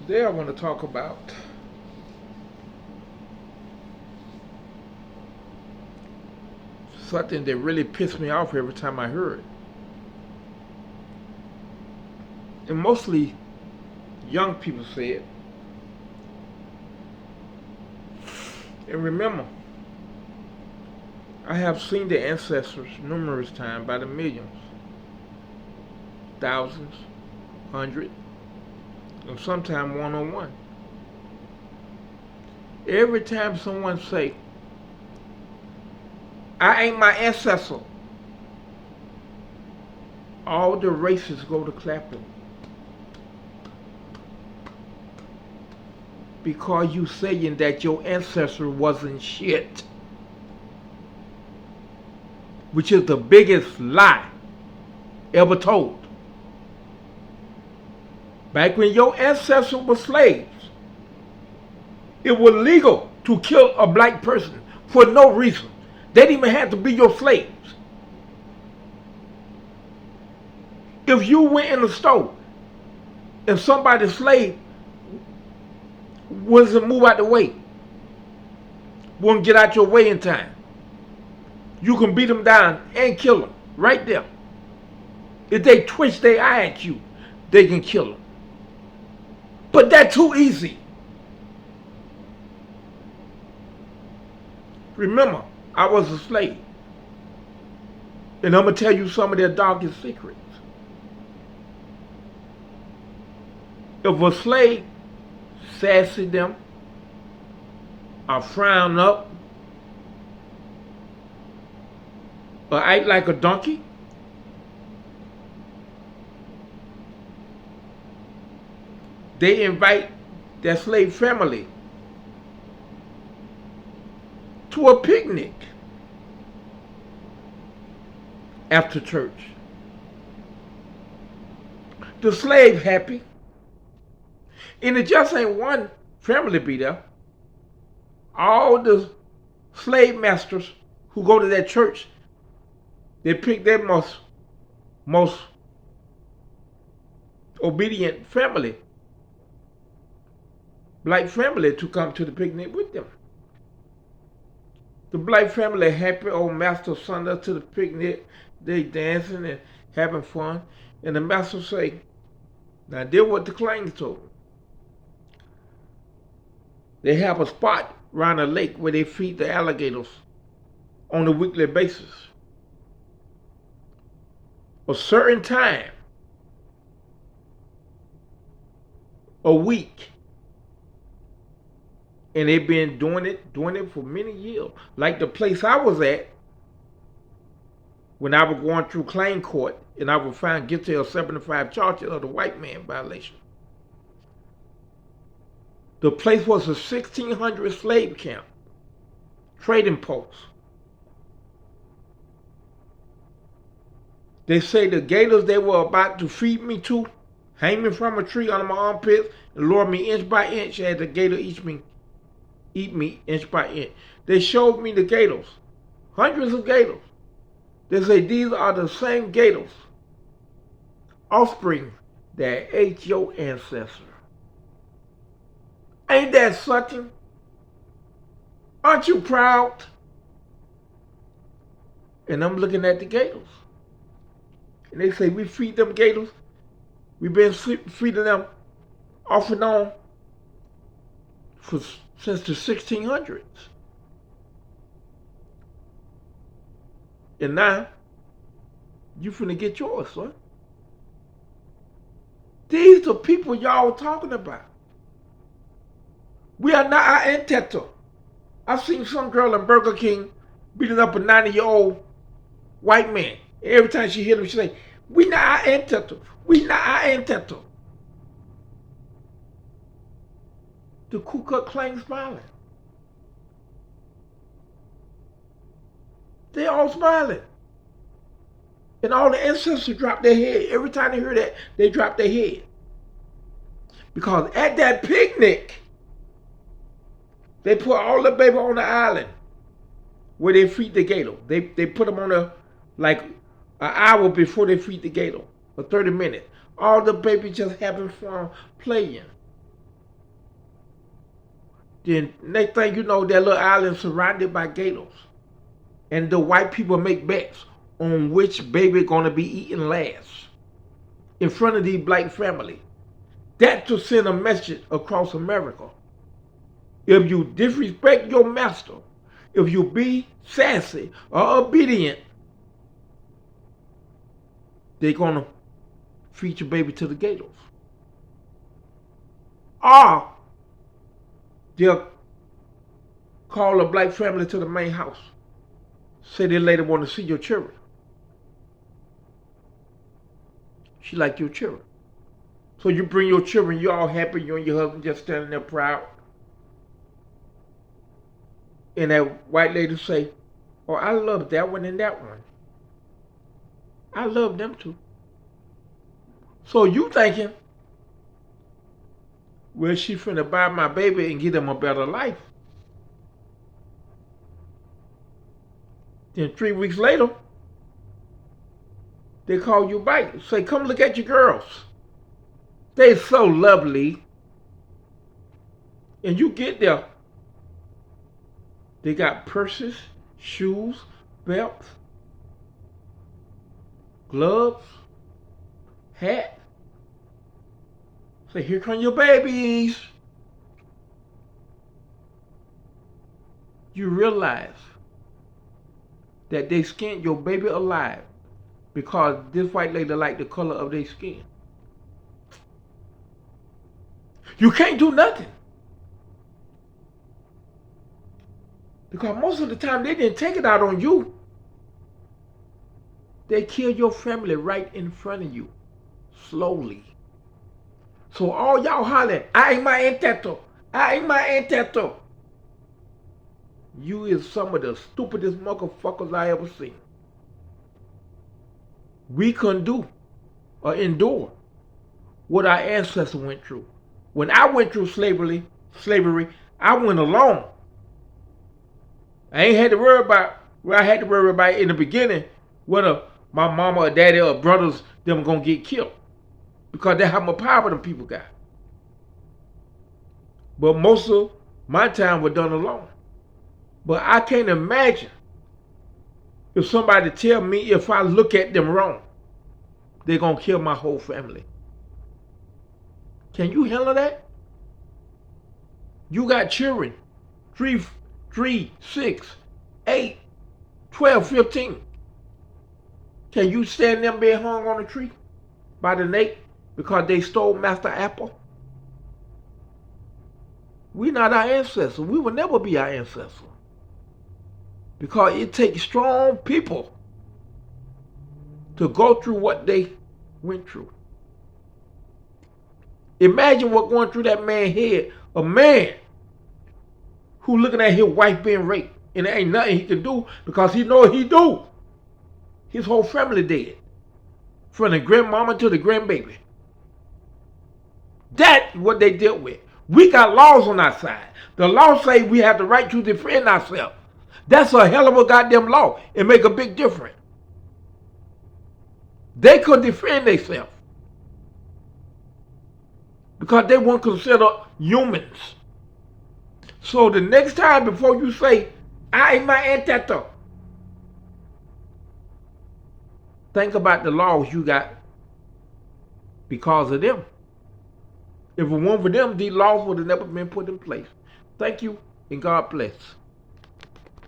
Today I want to talk about something that really pissed me off every time I heard it. And mostly young people say it. And remember, I have seen the ancestors numerous times by the millions, thousands, hundreds, and sometimes one-on-one. Every time someone say, I ain't my ancestor, all the races go to clapping. Because you saying that your ancestor wasn't shit. Which is the biggest lie ever told. Back when your ancestors were slaves, it was legal to kill a black person for no reason. They didn't even have to be your slaves. If you went in the store and somebody's slave wasn't move out the way, wouldn't get out your way in time, you can beat them down and kill them right there. If they twitch their eye at you, they can kill them. But that's too easy. Remember, I was a slave. And I'm going to tell you some of their darkest secrets. If a slave sassy them or frown up or act like a donkey, they invite their slave family to a picnic after church. The slave happy. And it just ain't one family be there. All the slave masters who go to that church, they pick their most obedient family, black family, to come to the picnic with them. The black family happy, old master sent us to the picnic. They dancing and having fun. And the master say, now this what the claims told. They have a spot around a lake where they feed the alligators on a weekly basis. A certain time, a week. And they've been doing it for many years. Like the place I was at, when I was going through claim court, and I was found guilty of 75 charges of the white man violation. The place was a 1600 slave camp, trading post. They say the gators they were about to feed me to, hang me from a tree under my armpits, and lower me inch by inch as the gator eat me inch by inch. They showed me the gators, hundreds of gators. They say these are the same gators, offspring that ate your ancestor. Ain't that something? Aren't you proud? And I'm looking at the gators. And they say we feed them gators. We've been feeding them off and on since the 1600s. And now, you finna get yours, son. These are people y'all talking about. We are not our ancestor. I've seen some girl in Burger King beating up a 90-year-old white man. Every time she hears him, she say, we not our ancestor. We not our ancestor. The Ku Klux Klan smiling. They all smiling. And all the ancestors drop their head. Every time they hear that, they drop their head. Because at that picnic, they put all the baby on the island where they feed the gator. They put them on like an hour before they feed the gator, or 30 minutes. All the baby just having fun playing. Then next thing you know, that little island surrounded by gators. And the white people make bets on which baby gonna be eaten last in front of these black family. That to send a message across America. If you disrespect your master, if you be sassy or obedient, they're gonna feed your baby to the gators. Or they'll call a black family to the main house. Say they later want to see your children. She like your children. So you bring your children, you all happy, you and your husband just standing there proud. And that white lady say, oh, I love that one and that one. I love them too. So you thinking, well, she finna buy my baby and give them a better life. Then 3 weeks later, they call you back. Say, come look at your girls. They so lovely. And you get there. They got purses, shoes, belts, gloves, hat. Say, here come your babies. You realize that they skinned your baby alive because this white lady like the color of their skin. You can't do nothing. Because most of the time they didn't take it out on you. They killed your family right in front of you. Slowly. So all y'all hollering, I ain't my ancestor. I ain't my ancestor. You is some of the stupidest motherfuckers I ever seen. We couldn't do or endure what our ancestors went through. When I went through slavery, I went alone. I ain't had to worry about what I had to worry about in the beginning, whether my mama or daddy or brothers them gonna get killed. Because that's how much power them people got. But most of my time was done alone. But I can't imagine if somebody tell me if I look at them wrong, they're gonna kill my whole family. Can you handle that? You got children, 3, 6, 8, 12, 15. Can you stand them being hung on a tree by the neck because they stole Master Apple? We not our ancestors. We will never be our ancestors. Because it takes strong people to go through what they went through. Imagine what going through that man's head. A man who looking at his wife being raped. And there ain't nothing he can do because he know what he do. His whole family dead. From the grandmama to the grandbaby. That's what they dealt with. We got laws on our side. The law say we have the right to defend ourselves. That's a hell of a goddamn law. It make a big difference. They could defend themselves. Because they weren't considered humans. So the next time before you say, I ain't my ancestor, think about the laws you got because of them. If it weren't for them, these laws would have never been put in place. Thank you, and God bless.